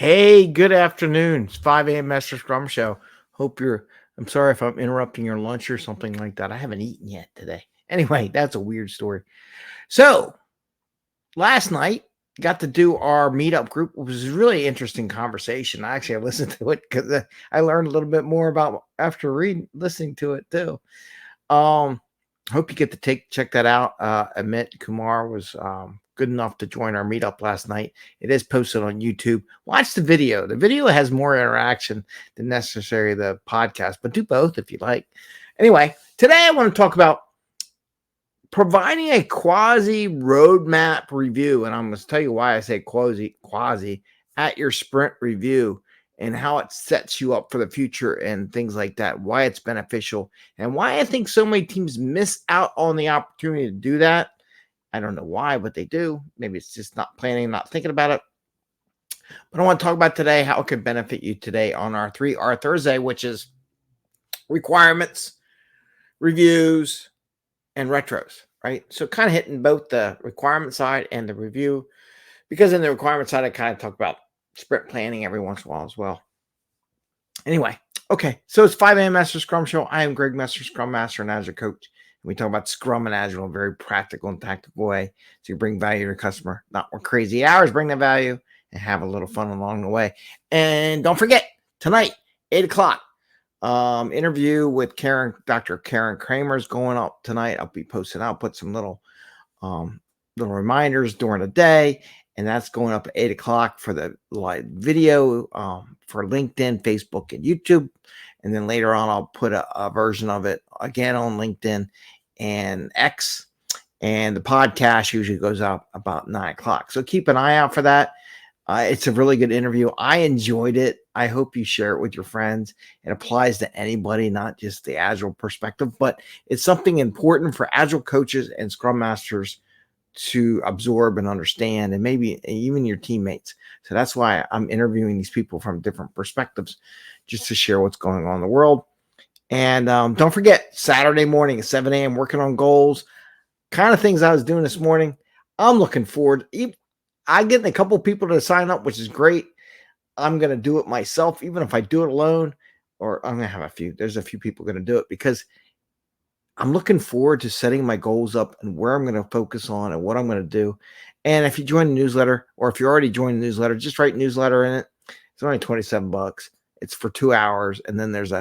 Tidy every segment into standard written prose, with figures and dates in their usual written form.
Hey, good afternoon. It's 5 a.m. Mester Scrum Show. I'm sorry if I'm interrupting your lunch or something like that. I haven't eaten yet today. Anyway, that's a weird story. So, last night, got to do our meetup group. It was a really interesting conversation. I listened to it because I learned a little bit more about after listening to it too. Um, Hope you get to check that out. Amit Kumar was good enough to join our meetup last night. It is posted on YouTube. Watch the video. The video has more interaction than necessary the podcast, but do both if you like. Anyway, today I want to talk about providing a quasi roadmap review, and I'm going to tell you why I say quasi at your sprint review and how it sets you up for the future and things like that, why it's beneficial, and why I think so many teams miss out on the opportunity to do that. I don't know why, but they do. Maybe it's just not planning, not thinking about it. But I want to talk about today how it can benefit you today on our 3R Thursday, which is requirements, reviews, and retros, right? So kind of hitting both the requirement side and the review, because in the requirement side, I kind of talk about sprint planning every once in a while as well. Anyway, okay, so it's 5 a.m. Master Scrum Show. I am Greg Mester, Scrum Master and Agile Coach. And we talk about Scrum and Agile in a very practical and tactical way. So you bring value to your customer, not more crazy hours, bring the value and have a little fun along the way. And don't forget, tonight, 8 o'clock, interview with Dr. Karen Kramer is going up tonight. I'll be posting. I'll put some little reminders during the day, and that's going up at 8 o'clock for the live video for LinkedIn, Facebook, and YouTube. And then later on, I'll put a version of it again on LinkedIn and X. And the podcast usually goes out about 9 o'clock. So keep an eye out for that. It's a really good interview. I enjoyed it. I hope you share it with your friends. It applies to anybody, not just the Agile perspective, but it's something important for Agile coaches and Scrum Masters to absorb and understand, and maybe even your teammates. So that's why I'm interviewing these people from different perspectives, just to share what's going on in the world. And don't forget, Saturday morning at 7 a.m., working on goals, kind of things I was doing this morning. I'm looking forward. I get a couple people to sign up, which is great. I'm going to do it myself, even if I do it alone, or I'm going to have there's a few people going to do it, because I'm looking forward to setting my goals up and where I'm going to focus on and what I'm going to do. And if you join the newsletter, or if you already joined the newsletter, just write newsletter in it. It's only $27. It's for 2 hours. And then there's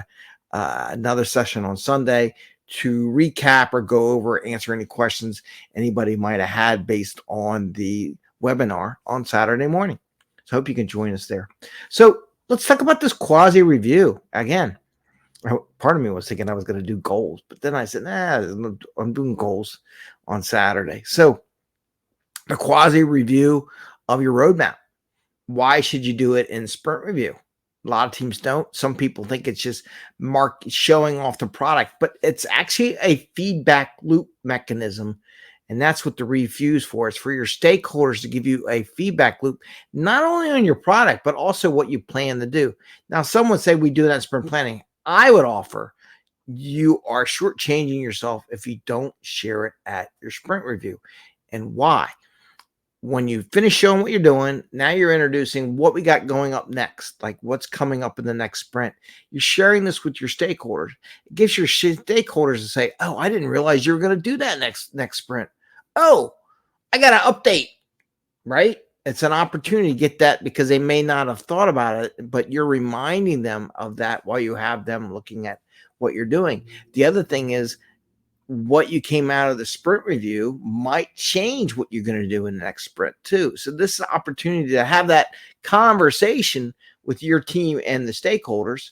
another session on Sunday to recap or go over, answer any questions anybody might have had based on the webinar on Saturday morning. So I hope you can join us there. So let's talk about this quasi review. Again, part of me was thinking I was going to do goals, but then I said, I'm doing goals on Saturday. So the quasi review of your roadmap. Why should you do it in sprint review? A lot of teams don't. Some people think it's just showing off the product, but it's actually a feedback loop mechanism. And that's what the review is for. It's for your stakeholders to give you a feedback loop, not only on your product, but also what you plan to do. Now, some would say we do that in sprint planning. I would offer you are shortchanging yourself if you don't share it at your sprint review. And why? When you finish showing what you're doing, now you're introducing what we got going up next, like what's coming up in the next sprint. You're sharing this with your stakeholders. It gives your stakeholders to say, oh, I didn't realize you were going to do that next sprint. Oh, I got an update, right? It's an opportunity to get that, because they may not have thought about it, but you're reminding them of that while you have them looking at what you're doing. The other thing is, what you came out of the sprint review might change what you're going to do in the next sprint too. So this is an opportunity to have that conversation with your team and the stakeholders,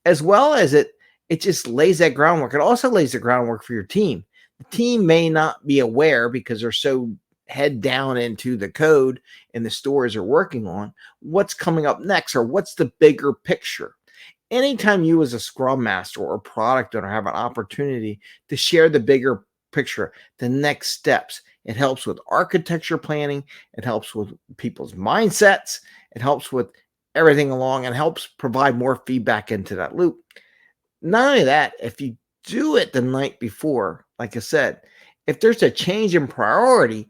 as well as it just lays that groundwork. It also lays the groundwork for your team. The team may not be aware, because they're so head down into the code and the stories they're working on, what's coming up next, or what's the bigger picture. Anytime you as a Scrum Master or product owner have an opportunity to share the bigger picture, the next steps, it helps with architecture planning. It helps with people's mindsets. It helps with everything along, and helps provide more feedback into that loop. Not only that, if you do it the night before, like I said, if there's a change in priority,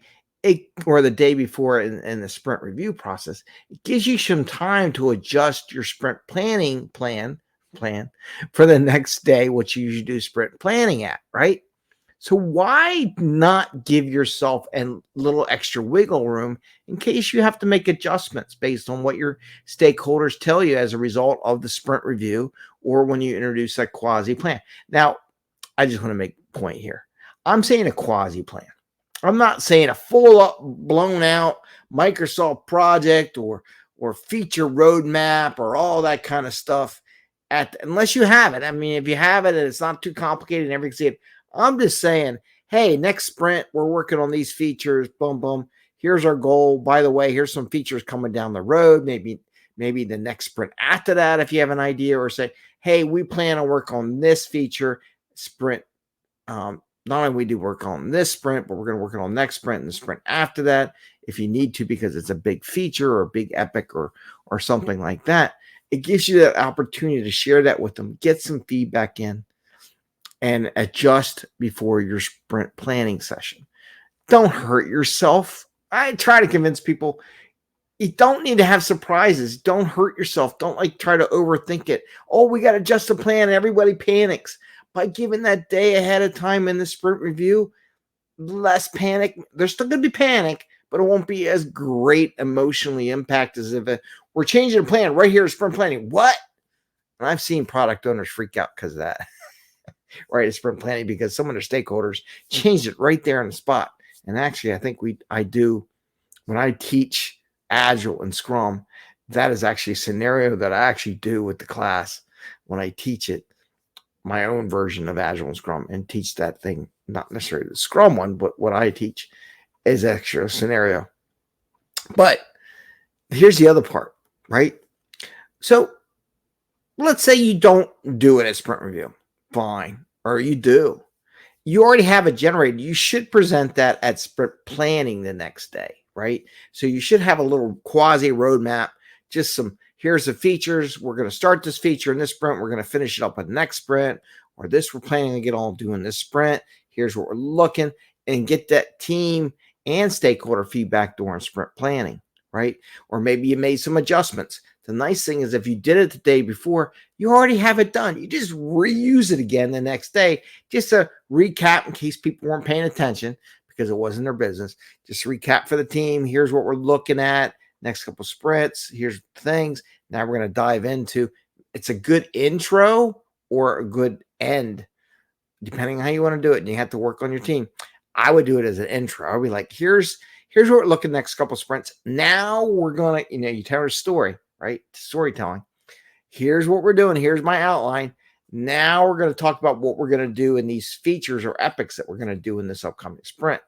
or the day before in the sprint review process, it gives you some time to adjust your sprint plan for the next day, what you usually do sprint planning at, right? So why not give yourself a little extra wiggle room in case you have to make adjustments based on what your stakeholders tell you as a result of the sprint review or when you introduce a quasi plan? Now, I just want to make a point here. I'm saying a quasi plan. I'm not saying a full up, blown out Microsoft project or feature roadmap or all that kind of stuff. Unless you have it. I mean, if you have it and it's not too complicated and everything's it, I'm just saying, hey, next sprint, we're working on these features. Boom, boom. Here's our goal. By the way, here's some features coming down the road. Maybe the next sprint after that, if you have an idea, or say, hey, we plan to work on this feature sprint. Not only we do work on this sprint, but we're going to work on next sprint and the sprint after that, if you need to, because it's a big feature or a big epic or something like that. It gives you that opportunity to share that with them, get some feedback in, and adjust before your sprint planning session. Don't hurt yourself. I try to convince people you don't need to have surprises. Don't hurt yourself. Don't try to overthink it. Oh, we got to adjust the plan and everybody panics. By giving that day ahead of time in the sprint review, less panic. There's still going to be panic, but it won't be as great emotionally impact as if we're changing the plan right here at sprint planning. What? And I've seen product owners freak out because of that, right? At sprint planning, because some of their stakeholders changed it right there on the spot. And actually, I think I do when I teach Agile and Scrum. That is actually a scenario that I actually do with the class when I teach it. My own version of Agile and Scrum, and teach that thing, not necessarily the Scrum one, but what I teach is extra scenario. But here's the other part, right? So let's say you don't do it at sprint review. Fine. Or you do. You already have it generated. You should present that at sprint planning the next day, right? So you should have a little quasi roadmap, just some, here's the features. We're going to start this feature in this sprint. We're going to finish it up in the next sprint, or this we're planning to get all doing this sprint. Here's what we're looking, and get that team and stakeholder feedback during sprint planning, right? Or maybe you made some adjustments. The nice thing is if you did it the day before, you already have it done. You just reuse it again the next day, just to recap in case people weren't paying attention because it wasn't their business. Just recap for the team. Here's what we're looking at. Next couple sprints, here's things. Now we're going to dive into. It's a good intro or a good end, depending on how you want to do it. And you have to work on your team. I would do it as an intro. I'd be like, here's what we're looking next couple sprints. Now we're going to, you tell a story, right? Storytelling. Here's what we're doing. Here's my outline. Now we're going to talk about what we're going to do in these features or epics that we're going to do in this upcoming sprint.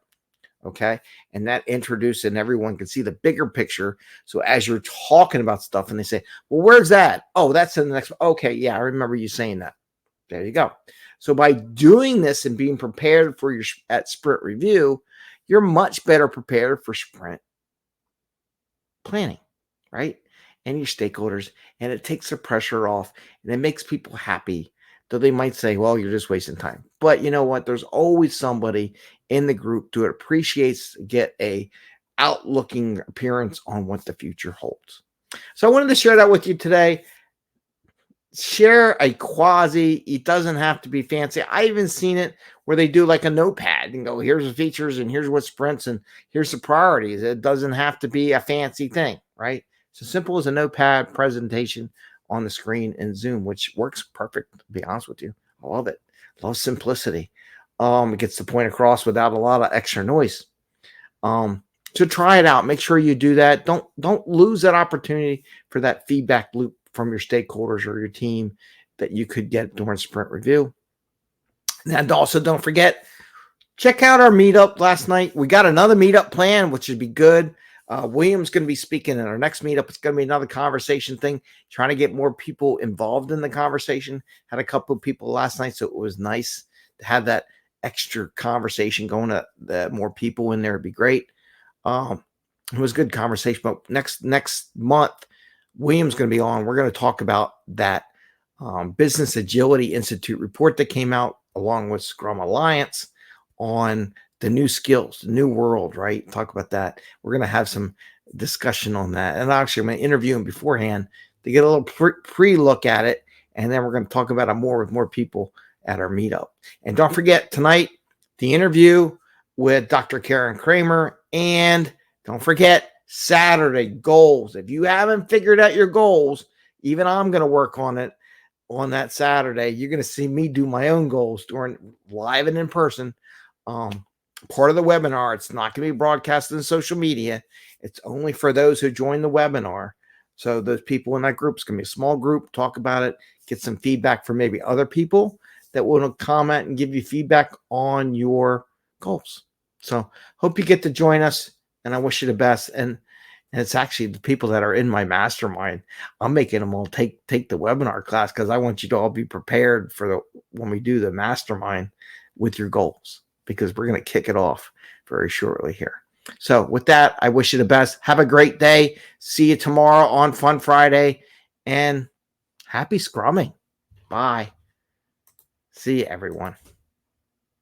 Okay. And that introduces, and everyone can see the bigger picture. So as you're talking about stuff and they say, well, where's that? Oh, that's in the next. Okay. Yeah. I remember you saying that. There you go. So by doing this and being prepared for at sprint review, you're much better prepared for sprint planning, right? And your stakeholders, and it takes the pressure off, and it makes people happy. Though they might say, well, you're just wasting time. But you know what? There's always somebody in the group who appreciates, get a outlooking appearance on what the future holds. So I wanted to share that with you today. Share a quasi. It doesn't have to be fancy. I even seen it where they do like a notepad and go, here's the features and here's what sprints and here's the priorities. It doesn't have to be a fancy thing, right? It's as simple as a notepad presentation on the screen in Zoom, which works perfect, to be honest with you. I love it. Love simplicity. It gets the point across without a lot of extra noise. So try it out. Make sure you do that. Don't lose that opportunity for that feedback loop from your stakeholders or your team that you could get during sprint review. And also don't forget, check out our meetup last night. We got another meetup plan, which would be good. William's going to be speaking in our next meetup. It's going to be another conversation thing, trying to get more people involved in the conversation. Had a couple of people last night, so it was nice to have that extra conversation going. To more people in there would be great. It was a good conversation. But next month, William's going to be on. We're going to talk about that Business Agility Institute report that came out along with Scrum Alliance on the new skills, the new world, right? Talk about that. We're going to have some discussion on that. And actually, I'm going to interview him beforehand to get a little pre-look at it. And then we're going to talk about it more with more people at our meetup. And don't forget tonight, the interview with Dr. Karen Kramer. And don't forget Saturday goals. If you haven't figured out your goals, even I'm going to work on it on that Saturday. You're going to see me do my own goals during live and in person. Part of the webinar. It's not going to be broadcasted in social media. It's only for those who join the webinar. So those people in that group, it's going to be a small group, talk about it, get some feedback from maybe other people that will comment and give you feedback on your goals. So hope you get to join us, and I wish you the best. And it's actually the people that are in my mastermind. I'm making them all take the webinar class because I want you to all be prepared for when we do the mastermind with your goals, because we're going to kick it off very shortly here. So with that, I wish you the best. Have a great day. See you tomorrow on Fun Friday, and happy scrumming. Bye. See you, everyone.